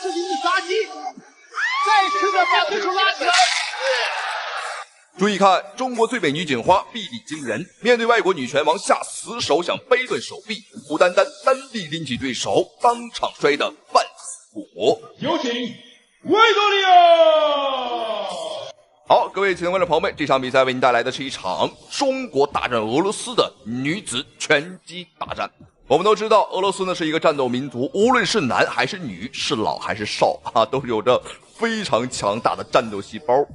视频的杀机，再次的把对手拉起来。注意看，中国最美女警花臂力惊人，面对外国女拳王下死手想掰断手臂，胡丹丹单臂拎起对手，当场摔得半死不活。有请维多利亚。好，各位亲爱的观众朋友们，这场比赛为您带来的是一场中国大战俄罗斯的女子拳击大战。我们都知道，俄罗斯呢是一个战斗民族，无论是男还是女，是老还是少啊，都有着非常强大的战斗细胞。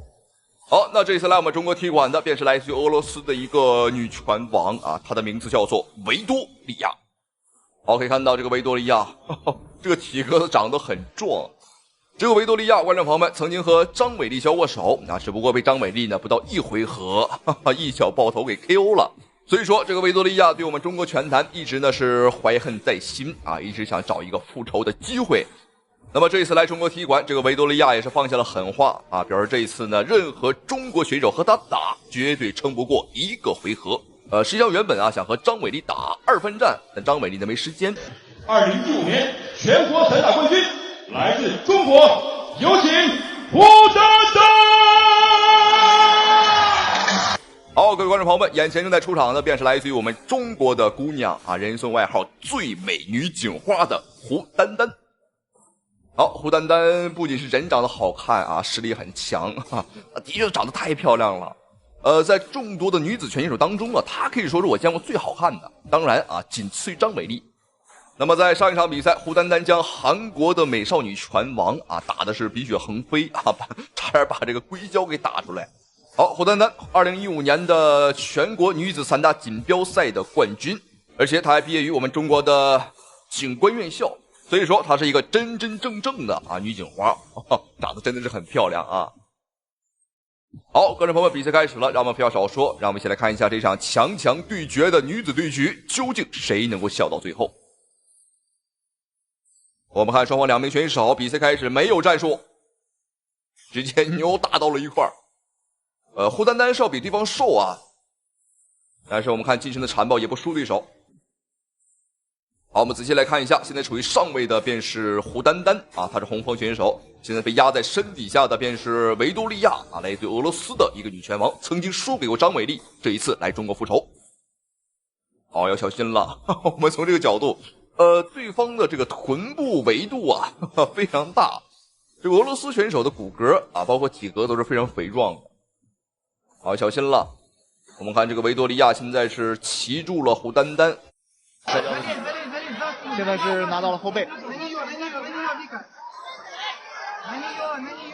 好，那这一次来我们中国踢馆的便是来自于俄罗斯的一个女拳王啊，她的名字叫做维多利亚。好，可以看到这个维多利亚，这个体格子长得很壮。这个维多利亚，观众朋友们曾经和张伟丽交过手啊，只不过被张伟丽呢不到一回合，一脚爆头给 KO 了。所以说，这个维多利亚对我们中国拳坛一直呢是怀恨在心啊，一直想找一个复仇的机会。那么这一次来中国踢馆，这个维多利亚也是放下了狠话啊，表示这一次呢，任何中国选手和他打，绝对撑不过一个回合。实际上原本啊想和张伟丽打2分战，但张伟丽呢没时间。2015年全国散打冠军来自中国，有请胡丹丹。好，各位观众朋友们，眼前正在出场的便是来自于我们中国的姑娘啊，人送外号最美女警花的胡丹丹。好，胡丹丹不仅是人长得好看啊，实力很强啊，的确长得太漂亮了。在众多的女子拳击手当中啊，她可以说是我见过最好看的，当然啊，仅次于张伟丽。那么在上一场比赛，胡丹丹将韩国的美少女拳王啊打的是鼻血横飞啊，差点把这个硅胶给打出来。好，胡丹丹2015年的全国女子散打锦标赛的冠军，而且她还毕业于我们中国的警官院校。所以说她是一个真真正正的啊女警花，长得真的是很漂亮啊。好，观众朋友们，比赛开始了，让我们废话少说，让我们一起来看一下这场强强对决的女子对局，究竟谁能够笑到最后。我们看双方两名选手，比赛开始没有战术，直接扭打到了一块儿。胡丹丹是要比对方瘦啊，但是我们看近身的缠抱也不输对手。好，我们仔细来看一下，现在处于上位的便是胡丹丹啊，她是红方选手。现在被压在身底下的便是维多利亚啊，来自俄罗斯的一个女拳王，曾经输给过张伟丽，这一次来中国复仇。好，要小心了。我们从这个角度，对方的这个臀部维度啊非常大，这个俄罗斯选手的骨骼啊，包括体格都是非常肥壮的。好，小心了。我们看这个维多利亚现在是骑住了胡丹丹。现在是拿到了后背，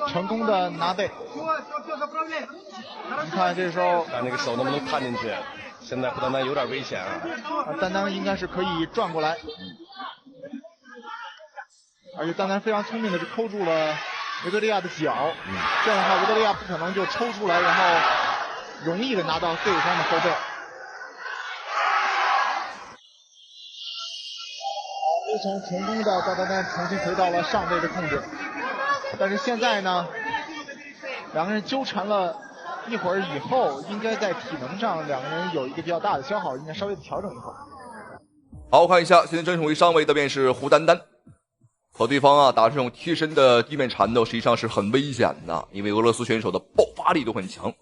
成功的拿背。你看这时候，看那个手能不能探进去？现在胡丹丹有点危险啊。丹丹应该是可以转过来，而且丹丹非常聪明的是扣住了维多利亚的脚，这样的话维多利亚不可能就抽出来，然后容易的拿到对方的后背。非常成功的赵丹丹重新回到了上位的控制，但是现在呢，两个人纠缠了一会儿以后，应该在体能上两个人有一个比较大的消耗，应该稍微的调整一会儿。好，看一下现在正处于上位的便是胡丹丹，和对方啊打这种贴身的地面缠斗实际上是很危险的，因为俄罗斯选手的爆发力都很强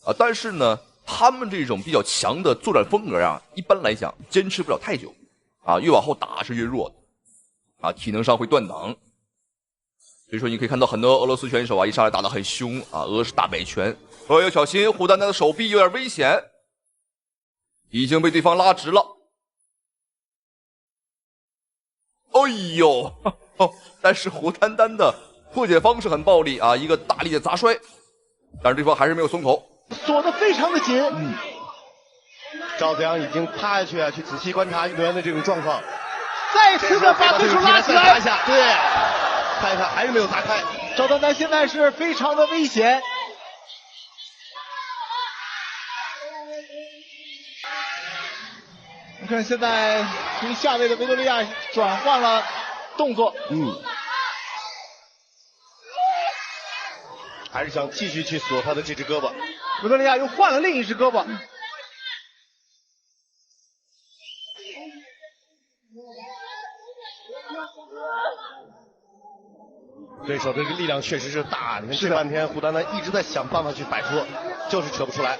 啊，但是呢他们这种比较强的作战风格啊，一般来讲坚持不了太久啊，越往后打是越弱的啊，体能上会断档。所以说你可以看到很多俄罗斯选手啊一上来打得很凶啊，俄式大摆拳，要小心胡丹丹的手臂有点危险，已经被对方拉直了。哎呦，但是胡丹丹的破解方式很暴力啊，一个大力的砸摔，但是对方还是没有松口，锁得非常的紧。赵子阳已经趴下去啊，去仔细观察运动员的这种状况，再次的把对手拉起来，对，看一看还是没有砸开。赵丹丹现在是非常的危险。你看现在从下位的维多利亚转换了动作，还是想继续去锁他的这只胳膊。维多利亚又换了另一只胳膊。对手这个力量确实是大，你看这半天胡丹丹一直在想办法去摆脱，就是扯不出来。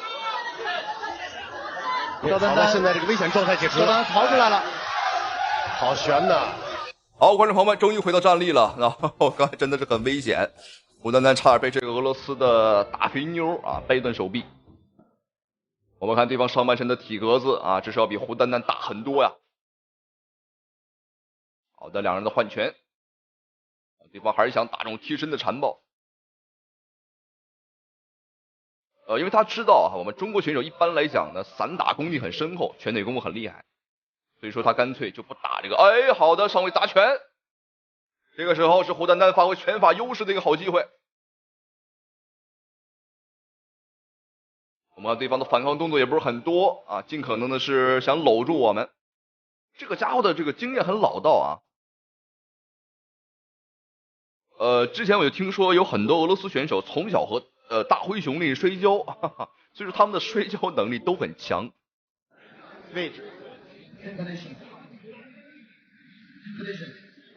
赵丹丹现在这个危险状态解除了，赵丹丹逃出来了，好悬呐！好，观众朋友们，终于回到站立了。刚才真的是很危险，胡丹丹差点被这个俄罗斯的大肥妞啊掰断手臂。我们看对方上半身的体格子啊，至少要比胡丹丹大很多呀。好的，两人的换拳，对方还是想打这种贴身的缠抱。因为他知道我们中国选手一般来讲呢，散打功力很深厚，拳腿功夫很厉害，所以说他干脆就不打这个。哎，好的，上位砸拳。这个时候是胡丹丹发挥拳法优势的一个好机会。我们看对方的反抗动作也不是很多啊，尽可能的是想搂住我们。这个家伙的这个经验很老道啊。之前我就听说有很多俄罗斯选手从小和大灰熊那摔跤，所以说他们的摔跤能力都很强。位置。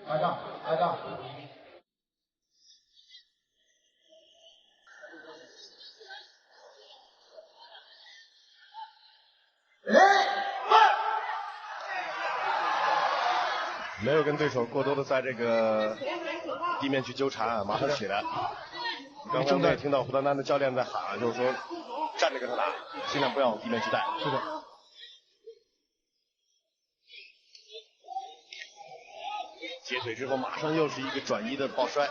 挨杠，挨杠。没有跟对手过多的在这个地面去纠缠，马上起来。刚才我们也听到胡丹丹的教练在喊，就是说站着跟他打，尽量不要往地面去带。是的。接腿之后，马上又是一个转移的抱摔。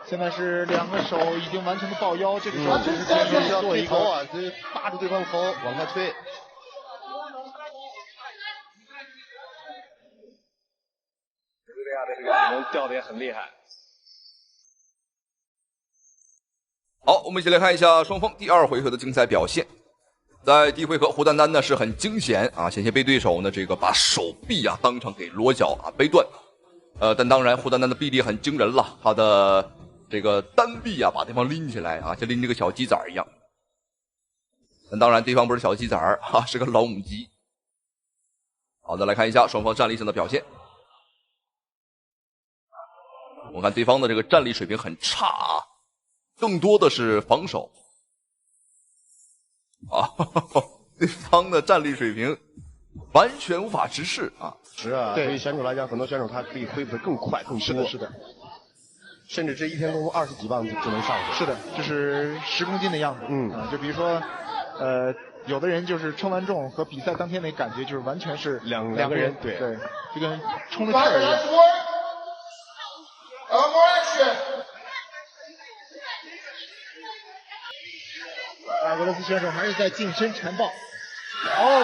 现在是两个手已经完全的抱腰，这个时候就是要做一个头啊，这扒住对方头往下推。这个体能掉的也很厉害。好，我们一起来看一下双方第二回合的精彩表现。在第一回合，胡丹丹呢是很惊险啊，险些被对手呢这个把手臂啊当场给裸脚啊掰断。但当然胡丹丹的臂力很惊人了，他的这个单臂啊把对方拎起来啊，像拎这个小鸡仔一样。但当然对方不是小鸡仔啊，是个老母鸡。好的，来看一下双方战力上的表现。我看对方的这个战力水平很差啊，更多的是防守啊，对方的战力水平完全无法直视啊。是啊，对于选手来讲，很多选手他可以恢复的更快更多。是的，是的。甚至这一天功夫20几磅就能上去。是的，就是10公斤的样子。就比如说，有的人就是称完重和比赛当天那感觉就是完全是两个人，对，就跟充了气儿一样。俄罗斯选手还是在近身缠抱。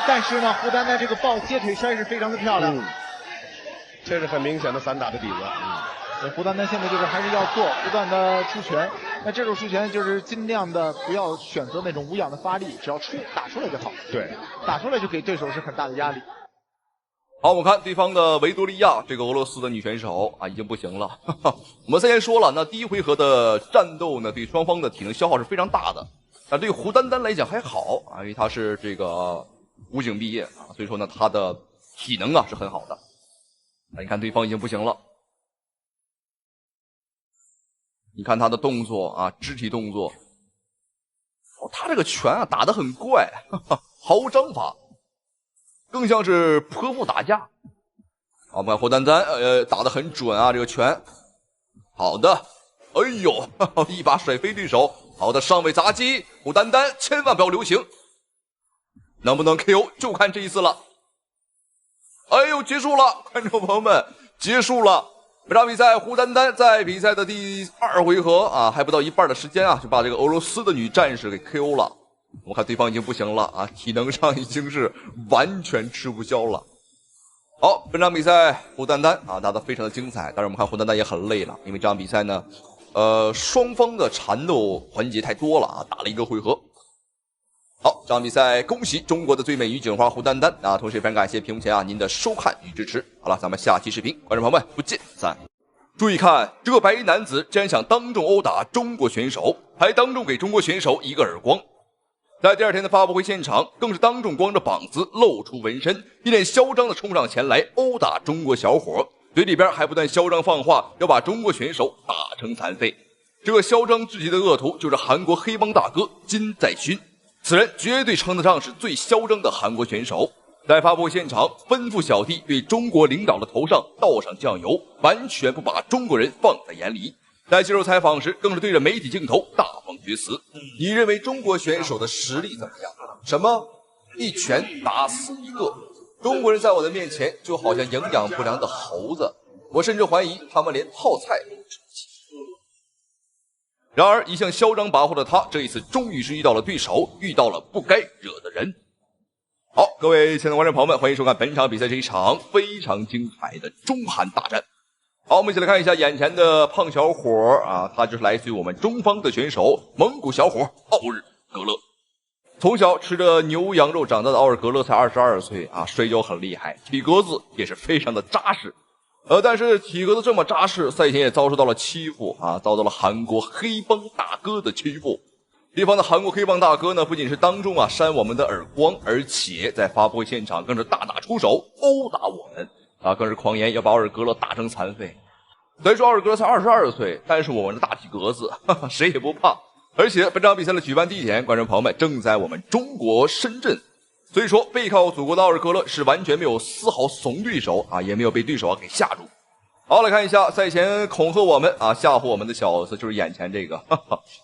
但是呢，胡丹丹这个抱接腿摔是非常的漂亮。这是很明显的散打的底子。胡丹丹现在就是还是要做不断的出拳，那这种出拳就是尽量的不要选择那种无氧的发力，只要打出来就好。对，打出来就给对手是很大的压力。好，我们看对方的维多利亚，这个俄罗斯的女选手啊，已经不行了。我们先说了，那第一回合的战斗呢，对双方的体能消耗是非常大的。那对胡丹丹来讲还好啊，因为她是这个武警毕业啊，所以说呢，她的体能啊是很好的。你看对方已经不行了，你看他的动作啊，肢体动作，他这个拳啊打得很怪，毫无章法，更像是泼妇打架。好，我们看胡丹丹，打得很准啊，这个拳。好的，哎呦，一把甩飞对手。好的，上位砸击，胡丹丹千万不要流行，能不能 KO 就看这一次了。哎呦，结束了，观众朋友们，结束了。本场比赛，胡丹丹在比赛的第2回合啊，还不到一半的时间啊，就把这个俄罗斯的女战士给 KO 了。我看对方已经不行了啊，体能上已经是完全吃不消了。好，本场比赛胡丹丹啊打得非常的精彩，但是我们看胡丹丹也很累了，因为这场比赛呢，双方的缠斗环节太多了啊，打了1个回合。好，这场比赛恭喜中国的最美女警花胡丹丹啊！同时也非常感谢屏幕前您的收看与支持。好了，咱们下期视频，观众朋友们不见不散。注意看，这个白衣男子竟然想当众殴打中国选手，还当众给中国选手一个耳光。在第二天的发布会现场，更是当众光着膀子露出纹身，一脸嚣张地冲上前来殴打中国小伙，嘴里边还不断嚣张放话要把中国选手打成残废。这个嚣张至极的恶徒就是韩国黑帮大哥金在勋，此人绝对称得上是最嚣张的韩国选手。在发布会现场吩咐小弟对中国领导的头上倒上酱油，完全不把中国人放在眼里。在接受采访时，更是对着媒体镜头大放厥词：你认为中国选手的实力怎么样？什么一拳打死一个，中国人在我的面前就好像营养不良的猴子，我甚至怀疑他们连泡菜都吃不起。然而一向嚣张跋扈的他，这一次终于是遇到了对手，遇到了不该惹的人。好，各位亲爱的观众朋友们，欢迎收看本场比赛，这一场非常精彩的中韩大战。好，我们一起来看一下眼前的胖小伙啊，他就是来自于我们中方的选手蒙古小伙奥日格勒。从小吃着牛羊肉长大的奥日格勒才22岁啊，摔跤很厉害，体格子也是非常的扎实。但是体格子这么扎实，赛前也遭受到了欺负啊，遭到了韩国黑帮大哥的欺负。对方的韩国黑帮大哥呢，不仅是当众扇我们的耳光，而且在发布会现场更是大打出手，殴打我们。更是狂言要把奥尔格勒打成残废。虽然说奥尔格勒才22岁，但是我们的大体格子，谁也不怕。而且本场比赛的举办地点，观众朋友们正在我们中国深圳，所以说背靠祖国的奥尔格勒是完全没有丝毫怂对手啊，也没有被对手给吓住。好，来看一下赛前恐吓我们吓唬我们的小子，就是眼前这个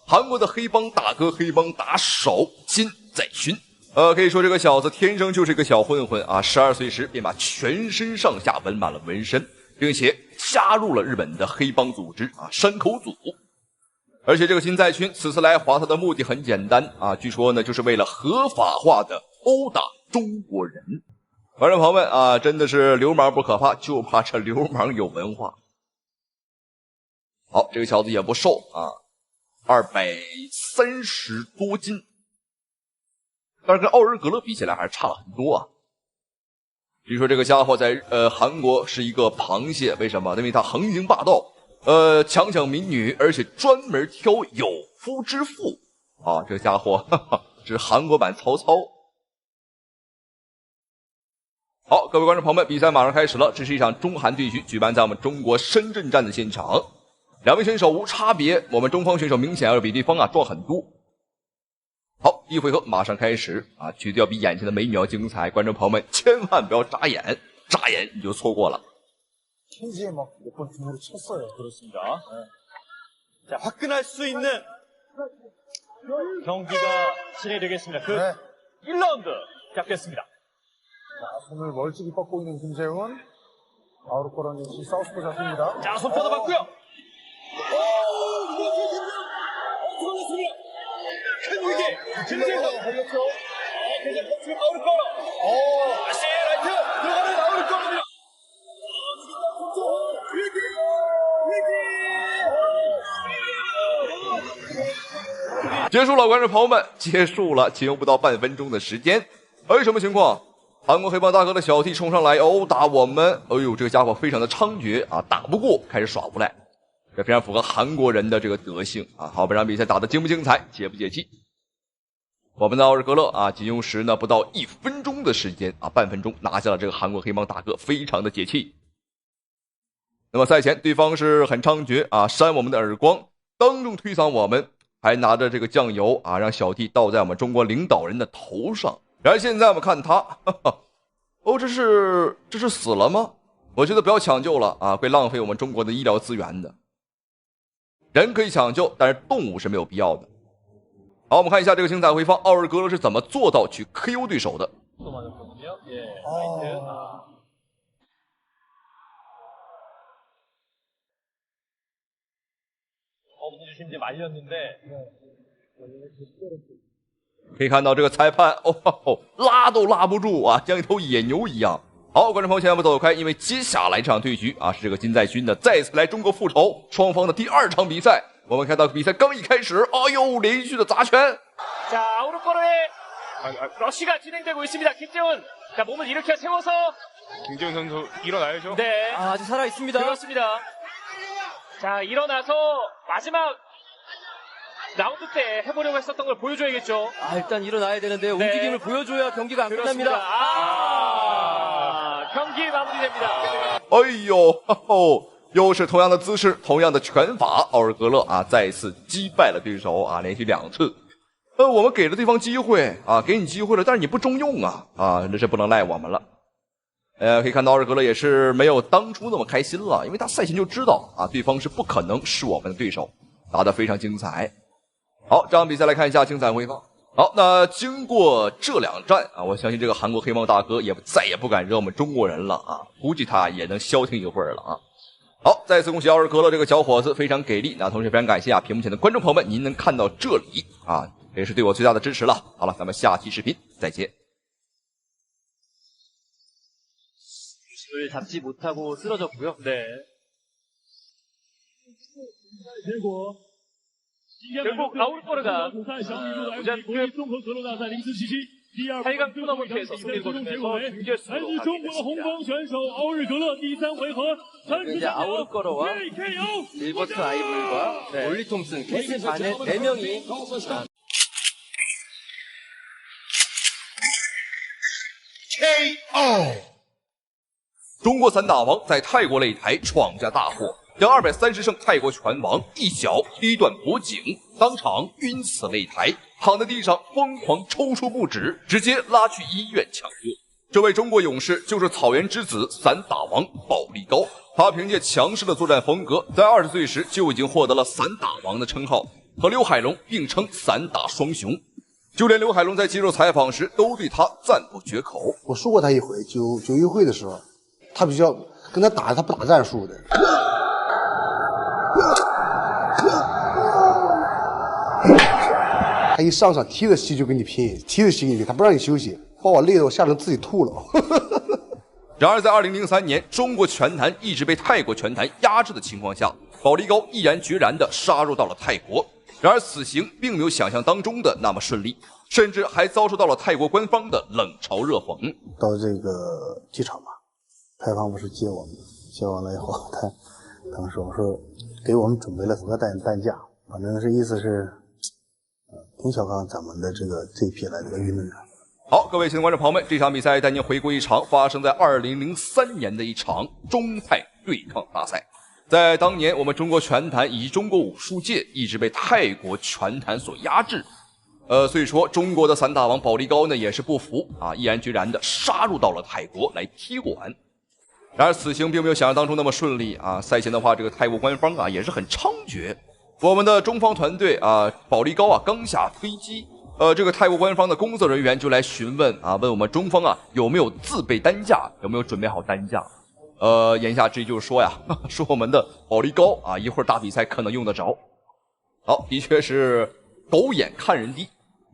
韩国的黑帮大哥、黑帮打手金在勋。可以说这个小子天生就是一个小混混啊！12岁时便把全身上下纹满了纹身，并且加入了日本的黑帮组织山口组。而且这个金在勋此次来华，他的目的很简单据说呢就是为了合法化的殴打中国人。观众朋友们真的是流氓不可怕，就怕这流氓有文化。好，这个小子也不瘦230多斤。但是跟奥日格勒比起来还是差了很多据说这个家伙在韩国是一个螃蟹，为什么？因为他横行霸道，强抢民女，而且专门挑有夫之妇这个家伙这是韩国版曹操。好，各位观众朋友们，比赛马上开始了，这是一场中韩对局，举办在我们中国深圳站的现场。两位选手无差别，我们中方选手明显要比对方壮很多。好，一回合马上开始绝对要比眼前的美女要精彩，观众朋友们千万不要眨眼，眨眼你就错过了。자, 화끈할 수 있는 경기가 진행되겠습니다. 그 1라운드 시작됐습니다. 자, 손을 멀찍이 뻗고 있는 김재훈. 아우르코런 역시 사우스포 자세입니다. 자, 손 뻗어봤고요. 오! 이거 들어갔습니다. 큰 위기! 김재훈! 걸렸죠? 계속 펀치를 아우르코런! 다시 라이트! 들어가는 아우르코런입니다. 结束了，观众朋友们，结束了，仅用不到半分钟的时间。什么情况？韩国黑帮大哥的小弟冲上来殴打我们，哎呦，这个家伙非常的猖獗打不过开始耍无赖，这非常符合韩国人的这个德性好，本场比赛打得精不精彩，解不解气？我们的奥日格勒仅用时呢不到1分钟的时间半分钟拿下了这个韩国黑帮大哥，非常的解气。那么赛前对方是很猖獗扇我们的耳光，当众推搡我们，还拿着这个酱油让小弟倒在我们中国领导人的头上。然而现在我们看他这是死了吗？我觉得不要抢救了会浪费我们中国的医疗资源的。人可以抢救，但是动物是没有必要的。好，我们看一下这个精彩回放，奥日格勒是怎么做到去 KO 对手的。주심지 말렸는데 可以看到这个裁判拉都拉不住像一头野牛一样。好，观众朋友千万不走开，因为接下来这场对局是这个金在勋的再次来中国复仇，双方的第2场比赛。我们看到比赛刚一开始连续的砸拳。 자, 아우르코르의 러시가 진행되고 있습니다. 김재훈. 자, 몸을 일으켜 세워서 김재훈 선수 일어나야죠. 네. 아직 살아 있습니다. 그렇습니다. 자, 일어나서 마지막 라운드 때 해보려고 했었던 걸 보여줘야겠죠. 일단 일어나야 되는데 움직임을 보여줘야 경기가 안 끝납니다. 경기 마무리됩니다. 哎呦，又是同样的姿势，同样的拳法，奥尔格勒啊再次击败了对手啊，连续2次。我们给了对方机会啊，给你机会了，但是你不中用啊，这不能赖我们了。可以看到奥尔格勒也是没有当初那么开心了，因为他赛前就知道啊，对方是不可能是我们的对手，打得非常精彩。好，这场比赛来看一下精彩回放。好，那经过这2战啊，我相信这个韩国黑猫大哥再也不敢惹我们中国人了啊，估计他也能消停一会儿了啊。好，再次恭喜奥尔格勒这个小伙子非常给力，那同时非常感谢啊屏幕前的观众朋友们，您能看到这里啊，也是对我最大的支持了。好了，咱们下期视频再见。 을 잡지 못하고 쓰러졌고요. 네. 결국 아울코르가 부전급 8강 토너먼트에서 승리를 거두면서 준결승으로 가게 됐습니다. 이제 아우르코르와 일버트 아이블과 올리 톰슨, 캐슬 바넷 4명이 KO。 中国散打王在泰国擂台闯下大祸，将230胜泰国拳王一脚踢断脖颈，当场晕死擂台，躺在地上疯狂抽搐不止，直接拉去医院抢救。这位中国勇士就是草原之子散打王保利高，他凭借强势的作战风格，在20岁时就已经获得了散打王的称号，和刘海龙并称散打双雄。就连刘海龙在接受采访时都对他赞不绝口。我输过他一回，91回的时候。 他比较跟他打，他不打战术的。他一上场提着膝就跟你拼，提着膝跟你拼，他不让你休息，把我累得我吓得自己吐了。然而，在2003年，中国拳坛一直被泰国拳坛压制的情况下，保利高毅然决然地杀入到了泰国。然而，此行并没有想象当中的那么顺利，甚至还遭受到了泰国官方的冷嘲热讽。到这个机场吧。 泰方不是接我们，接完了以后，他当时我说给我们准备了5个担架，反正是意思是，挺小看咱们的这一批来的运动员。好，各位亲爱的观众朋友们，这场比赛带您回顾一场发生在2003年的一场中泰对抗大赛。在当年，我们中国拳坛以及中国武术界一直被泰国拳坛所压制。所以说，中国的散打王保利高呢也是不服啊，毅然决然的杀入到了泰国来踢馆。 然而此行并没有想象当中那么顺利啊！赛前的话，这个泰国官方啊也是很猖獗。我们的中方团队啊，保利高啊刚下飞机，这个泰国官方的工作人员就来询问啊，问我们中方啊有没有自备担架，有没有准备好担架。言下之意就是说呀，说我们的保利高啊一会儿打比赛可能用得着。好，的确是狗眼看人低。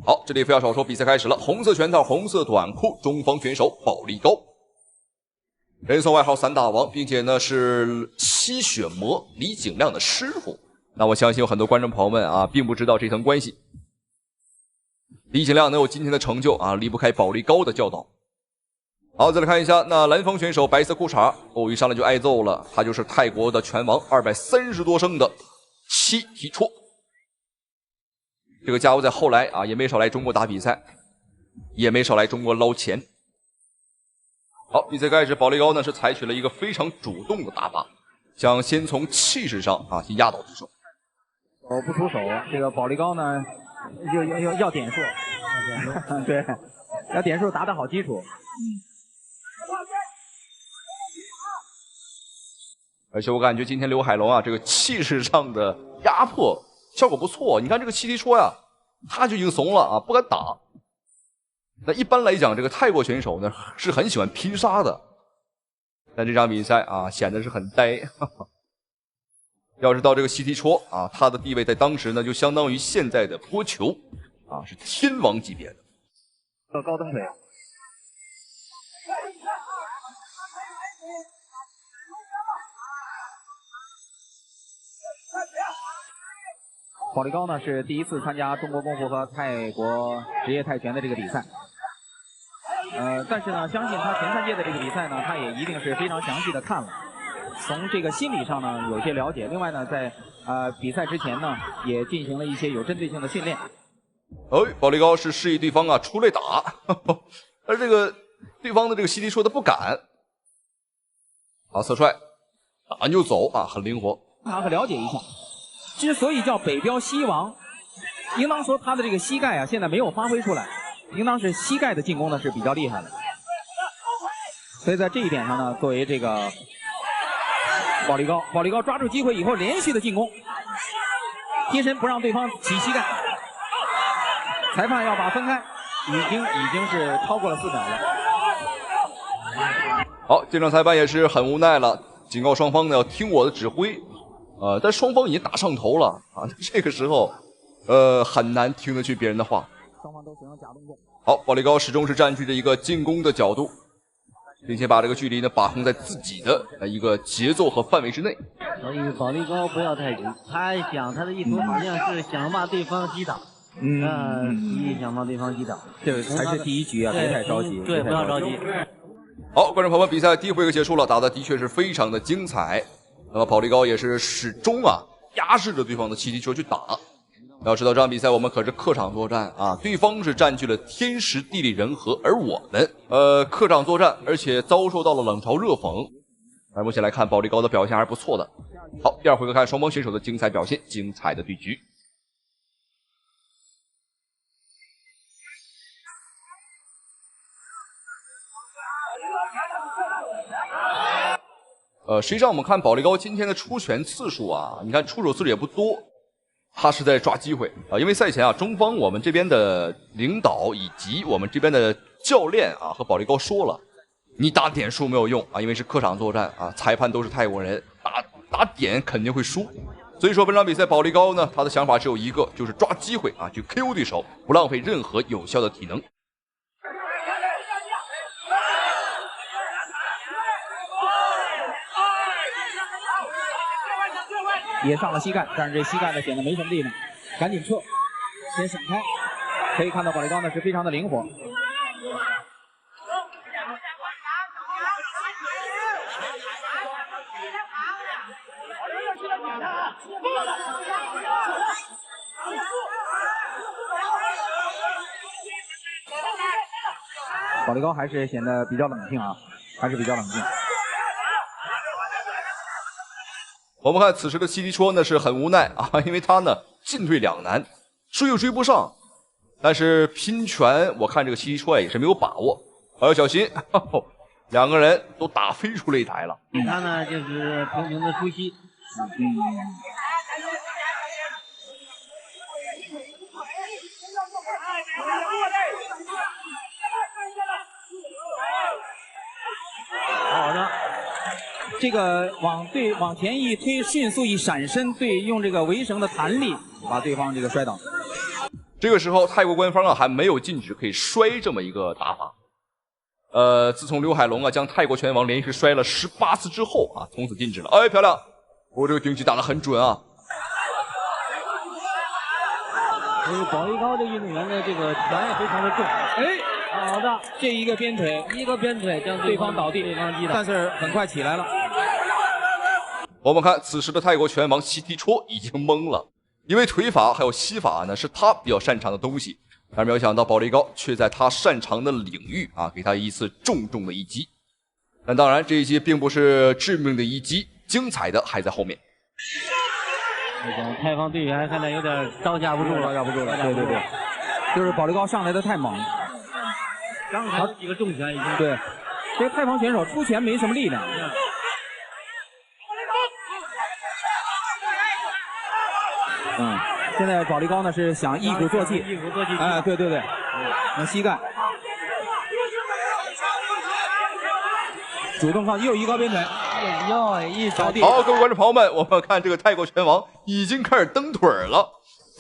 好，这里废话少说，比赛开始了。红色拳套，红色短裤，中方选手保利高。 人送外号散打王，并且呢是吸血魔李景亮的师傅。那我相信有很多观众朋友们啊，并不知道这层关系。李景亮能有今天的成就啊，离不开保利高的教导。好，再来看一下，那蓝方选手白色裤衩，一上来就挨揍了，他就是泰国的拳王230多胜的七提戳。这个家伙在后来啊，也没少来中国打比赛，也没少来中国捞钱。 好，比赛开始，保利高呢是采取了一个非常主动的打法，想先从气势上啊去压倒对手。不出手，这个保利高呢要点数，对，要点数打得好基础。而且我感觉今天刘海龙啊，这个气势上的压迫效果不错。你看这个七提戳呀，他就已经怂了啊，不敢打。 那一般来讲，这个泰国选手呢是很喜欢拼杀的，但这场比赛啊显得是很呆。要是到这个西提戳啊，他的地位在当时呢就相当于现在的波球啊，是天王级别的。高登腿。保利高呢是第一次参加中国功夫和泰国职业泰拳的这个比赛。 但是呢，相信他前3届的这个比赛呢，他也一定是非常详细的看了。从这个心理上呢有些了解。另外呢，在比赛之前呢，也进行了一些有针对性的训练。保利高是示意对方啊出来打，而这个对方的这个西迪说他不敢。侧踹，打完就走啊，很灵活。可了解一下，之所以叫北漂西王，应当说他的这个膝盖啊现在没有发挥出来，应当是膝盖的进攻呢是比较厉害的。所以在这一点上呢，作为这个保利高抓住机会以后连续的进攻，贴身不让对方起膝盖。裁判要把分开，已经是超过了4秒了。好，这场裁判也是很无奈了，警告双方呢要听我的指挥。但双方已经打上头了啊，这个时候很难听得去别人的话。双方都使用假动作。好，保利高始终是占据着一个进攻的角度，并且把这个距离呢把控在自己的一个节奏和范围之内。所以保利高不要太急，他的意图好像是想把对方击倒。想把对方击倒，这才是第一局啊，别太着急，对，不要着急。好，观众朋友们，比赛第一回合结束了，打的的确是非常的精彩。那么保利高也是始终啊压制着对方的气踢球去打。要知道这场比赛我们可是客场作战啊，对方是占据了天时地利人和，而我们客场作战，而且遭受到了冷嘲热讽。而目前来看，保利高的表现还是不错的。好，第二回合看双方选手的精彩表现，精彩的对局。实际上我们看保利高今天的出拳次数啊，你看出手次数也不多，他是在抓机会啊。因为赛前啊，中方我们这边的领导以及我们这边的教练啊和保利高说了，你打点数没有用啊，因为是客场作战啊，裁判都是泰国人，打点肯定会输。所以说本场比赛保利高呢，他的想法只有一个，就是抓机会啊，去 KO 对手，不浪费任何有效的体能。也上了膝盖，但是这膝盖呢显得没什么力量，赶紧撤，先闪开。可以看到保利高呢是非常的灵活。保利高还是显得比较冷静啊，还是比较冷静。我们看此时的西迪戳呢是很无奈啊，因为他呢进退两难，追又追不上，但是拼拳我看这个西迪戳也是没有把握，要小心，两个人都打飞出擂台了。他呢就是频频的出膝。好的。这个往前一推，迅速一闪身，用这个围绳的弹力把对方这个摔倒。这个时候泰国官方啊还没有禁止可以摔这么一个打法。自从刘海龙啊将泰国拳王连续摔了18次之后啊，从此禁止了。哎，漂亮！我这个顶击打得很准啊。保利高这运动员的这个拳也非常的重。哎，好的，这一个鞭腿将对方倒地，但是很快起来了。我们看此时的泰国拳王西提戳已经懵了，因为腿法还有膝法呢是他比较擅长的东西，但没有想到保利高却在他擅长的领域啊给他一次重重的一击。但当然这一击并不是致命的一击，精彩的还在后面。这个泰方队员现在有点招架不住了，对，就是保利高上来的太猛，刚才几个重拳已经对，这个泰方选手出拳没什么力量。现在保利高呢是想一鼓作气，哎，对，用膝盖，主动放，又一高鞭腿，一着地。好，各位观众朋友们，我们看这个泰国拳王已经开始蹬腿了。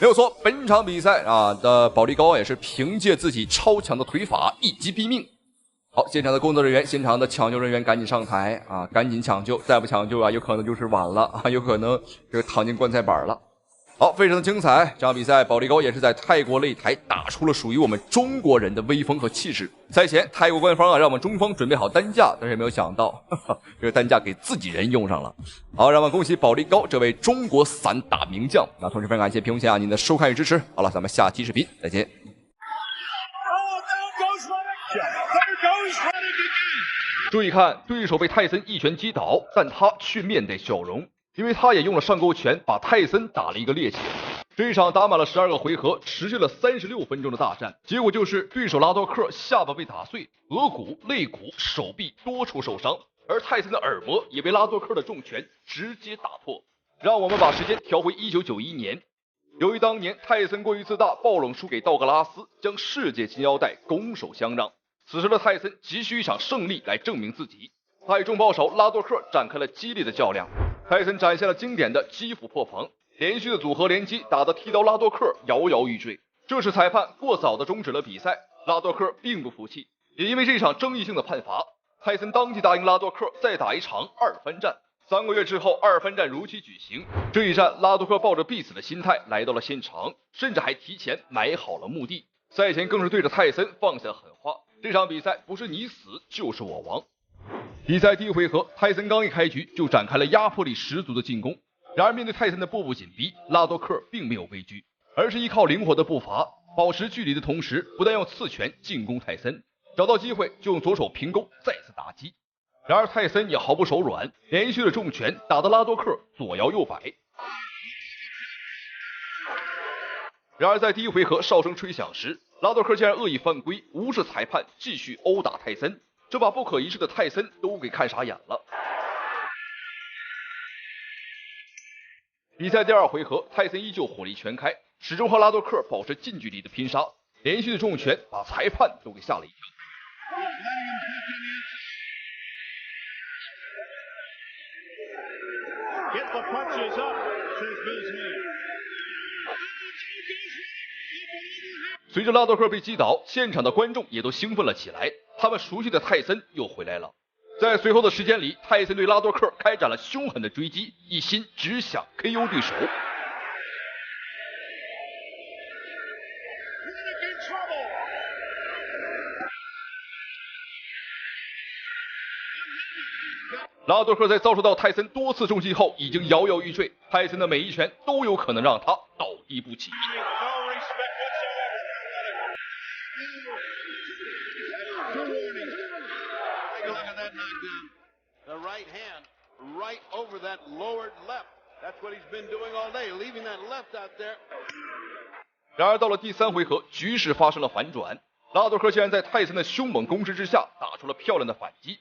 没有错，本场比赛啊的保利高也是凭借自己超强的腿法一击毙命。好，现场的工作人员、现场的抢救人员赶紧上台啊，赶紧抢救，再不抢救啊，有可能就是晚了啊，有可能这个躺进棺材板了。好，非常的精彩。这场比赛，保利高也是在泰国擂台打出了属于我们中国人的威风和气势。赛前，泰国官方让我们中方准备好担架，但是也没有想到，这个担架给自己人用上了。好，让我们恭喜保利高这位中国散打名将。那同时非常感谢屏幕前您的收看与支持。好了，咱们下期视频再见。注意看，对手被泰森一拳击倒，但他却面带笑容。因为他也用了上勾拳把泰森打了一个趔趄。这一场打满了12个回合，持续了36分钟的大战，结果就是对手拉多克下巴被打碎，额骨、肋骨、手臂多处受伤，而泰森的耳膜也被拉多克的重拳直接打破。让我们把时间调回1991年，由于当年泰森过于自大，爆冷输给道格拉斯，将世界金腰带拱手相让。此时的泰森急需一场胜利来证明自己，他与重炮手拉多克展开了激烈的较量。泰森展现了经典的击斧破防，连续的组合连击打得剃刀拉多克摇摇欲坠。这时裁判过早的终止了比赛，拉多克并不服气，也因为这场争议性的判罚，泰森当即答应拉多克再打一场二番战。3个月之后，二番战如期举行。这一战，拉多克抱着必死的心态来到了现场，甚至还提前埋好了墓地。赛前更是对着泰森放下狠话：这场比赛不是你死就是我亡。比赛第一回合，泰森刚一开局就展开了压迫力十足的进攻。然而面对泰森的步步紧逼，拉多克并没有畏惧，而是依靠灵活的步伐，保持距离的同时，不但用刺拳进攻泰森，找到机会就用左手平勾再次打击。然而泰森也毫不手软，连续的重拳打得拉多克左摇右摆。然而在第一回合哨声吹响时，拉多克竟然恶意犯规，无视裁判继续殴打泰森。这把不可一世的泰森都给看傻眼了。比赛第2回合，泰森依旧火力全开，始终和拉多克保持近距离的拼杀，连续的重拳把裁判都给吓了一跳。随着拉多克被击倒，现场的观众也都兴奋了起来，他们熟悉的泰森又回来了。在随后的时间里，泰森对拉多克开展了凶狠的追击，一心只想 KO 对手。拉多克在遭受到泰森多次重击后，已经摇摇欲坠，泰森的每一拳都有可能让他倒地不起。The right hand right over that lowered left. That's what he's been doing all day, leaving that left out there. 然而到了第3回合，局势发生了反转，拉多克竟然在泰森的凶猛攻势之下，打出了漂亮的反击。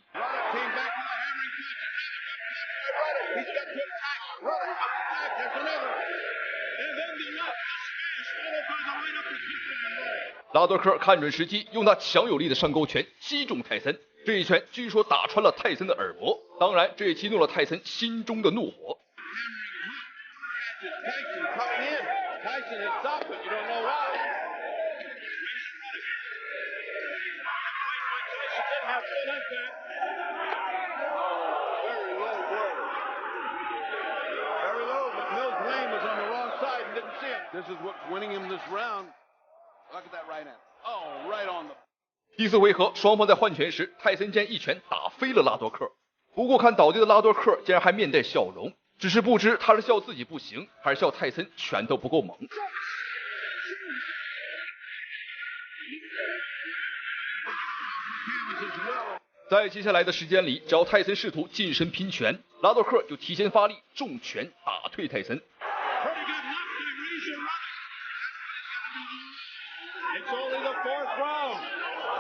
拉多克看准时机，用他强有力的上勾拳击中泰森。这一拳据说打穿了泰森的耳膜，当然这也激怒了泰森心中的怒火。第4回合，双方在换拳时，泰森竟然一拳打飞了拉多克。不过看倒地的拉多克竟然还面带笑容，只是不知他是笑自己不行，还是笑泰森拳头不够猛。在接下来的时间里，只要泰森试图近身拼拳，拉多克就提前发力，重拳打退泰森。It's only the 4th round.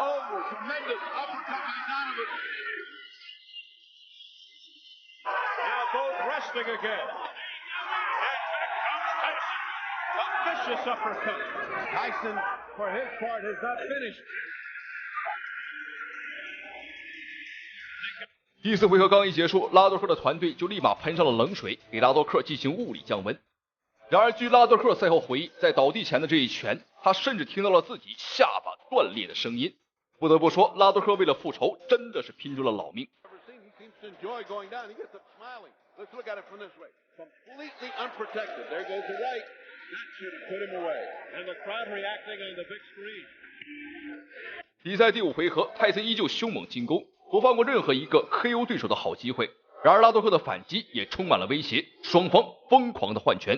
Oh, tremendous uppercut by Donovan. Now both resting again. A vicious uppercut. Tyson, for his part, has not finished. 第4回合刚一结束，拉多克的团队就立马喷上了冷水，给拉多克进行物理降温。然而，据拉多克赛后回忆，在倒地前的这一拳，他甚至听到了自己下巴断裂的声音。不得不说，拉多克为了复仇，真的是拼出了老命。Let's look at it from this way. Completely unprotected. There goes the right. 比赛第5回合，泰森依旧凶猛进攻，不放过任何一个 KO 对手的好机会。然而拉多克的反击也充满了威胁，双方疯狂的换拳。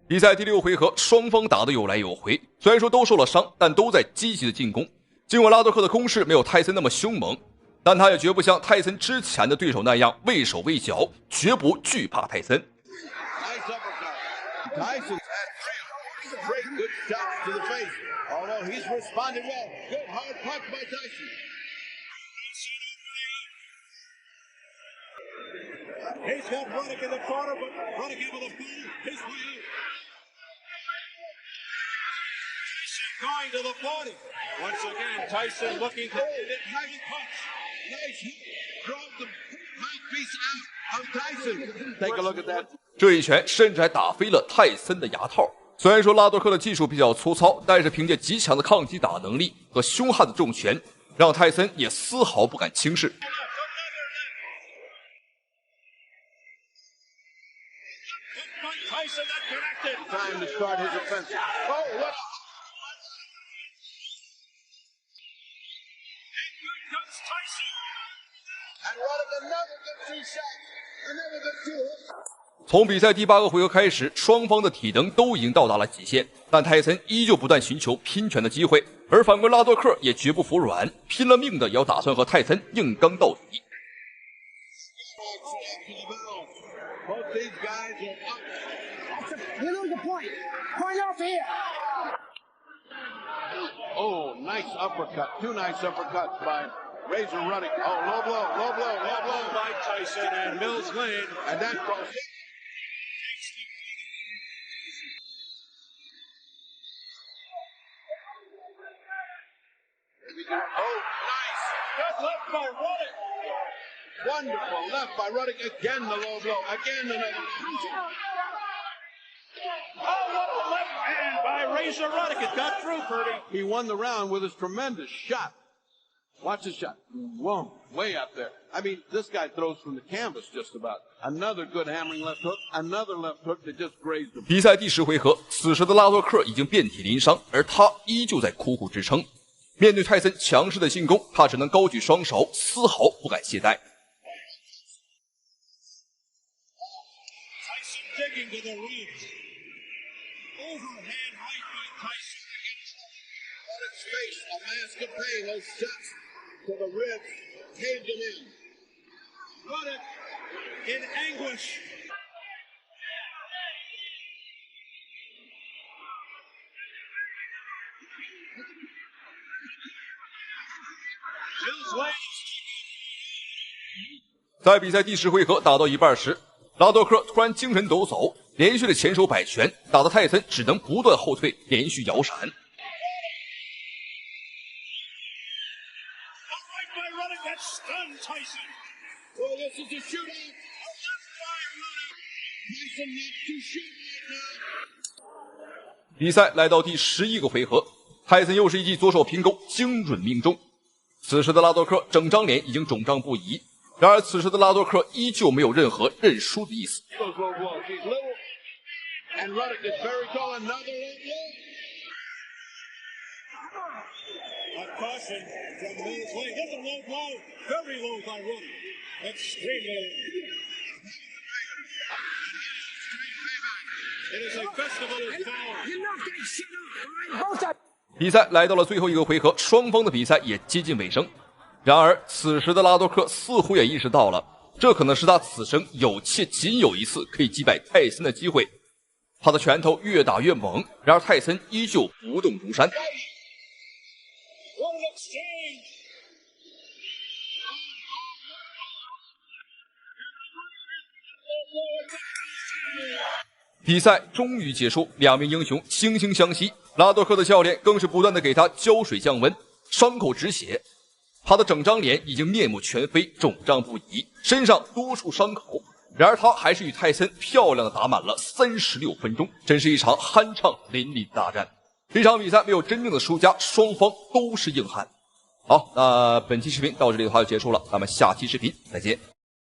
比赛第6回合，双方打得有来有回，虽然说都受了伤，但都在积极的进攻。尽管拉多克的攻势没有泰森那么凶猛，但他也绝不像泰森之前的对手那样畏手畏脚，绝不惧怕泰森。Great good shots to the face. Although he's responded well. Good hard punch by Tyson. He's got Ruddock in the corner, but Ruddock able to pull his way out. Tyson going to the 40. Once again, Tyson looking to hit it. Nice punch. Nice hit. Drove the mouthpiece out of Tyson. Take a look at that. 这一拳甚至还打飞了泰森的牙套。虽然说拉多克的技术比较粗糙，但是凭借极强的抗击打能力和凶悍的重拳，让泰森也丝毫不敢轻视。Time to start his offensive. Oh, what? And Ruddock another good 2 shots. Another good 2 hits. 从比赛第8个回合开始，双方的体能都已经到达了极限，但泰森依旧不断寻求拼拳的机会，而反观拉多克也绝不服软，拼了命的也要打算和泰森硬刚到底。Oh, nice uppercut. 2 nice uppercuts by Razor Ruddock. Oh, low blow by Tyson and Mills Lane. And that goes in. Oh, nice. Good left by Ruddock. Wonderful left by Ruddock. Again the low blow. Again another. Oh, what a left hand by Razor Ruddock. It got through, Purdy. He won the round with his tremendous shot. Watch the shot. Whoa, way up there. I mean, this guy throws from the canvas just about. Another good hammering left hook. Another left hook that just grazed him. 比赛第10回合，此时的拉多克已经遍体鳞伤，而他依旧在苦苦支撑。面对泰森强势的进攻，他只能高举双手，丝毫不敢懈怠。Digging to the ribs. Overhand right by Tyson. Ruddock's face, a mask of pain. Those shots to the ribs caved him in. Ruddock in anguish. Mills Lane. 在比赛第10回合打到一半时，拉多克突然精神抖擞，连续的前手摆拳，打得泰森只能不断后退，连续摇闪。比赛来到第11个回合，泰森又是一记左手平勾，精准命中。此时的拉多克整张脸已经肿胀不已。然而此时的拉多克依旧没有任何认输的意思。比赛来到了最后一个回合，双方的比赛也接近尾声。然而此时的拉多克似乎也意识到了，这可能是他此生有且仅有一次可以击败泰森的机会。他的拳头越打越猛，然而泰森依旧不动如山。比赛终于结束，两名英雄惺惺相惜。拉多克的教练更是不断的给他浇水降温，伤口止血。他的整张脸已经面目全非，肿胀不已，身上多处伤口。然而他还是与泰森漂亮的打满了36分钟，真是一场酣畅淋漓的大战。这场比赛没有真正的输家，双方都是硬汉。好，那本期视频到这里的话就结束了，咱们下期视频再见。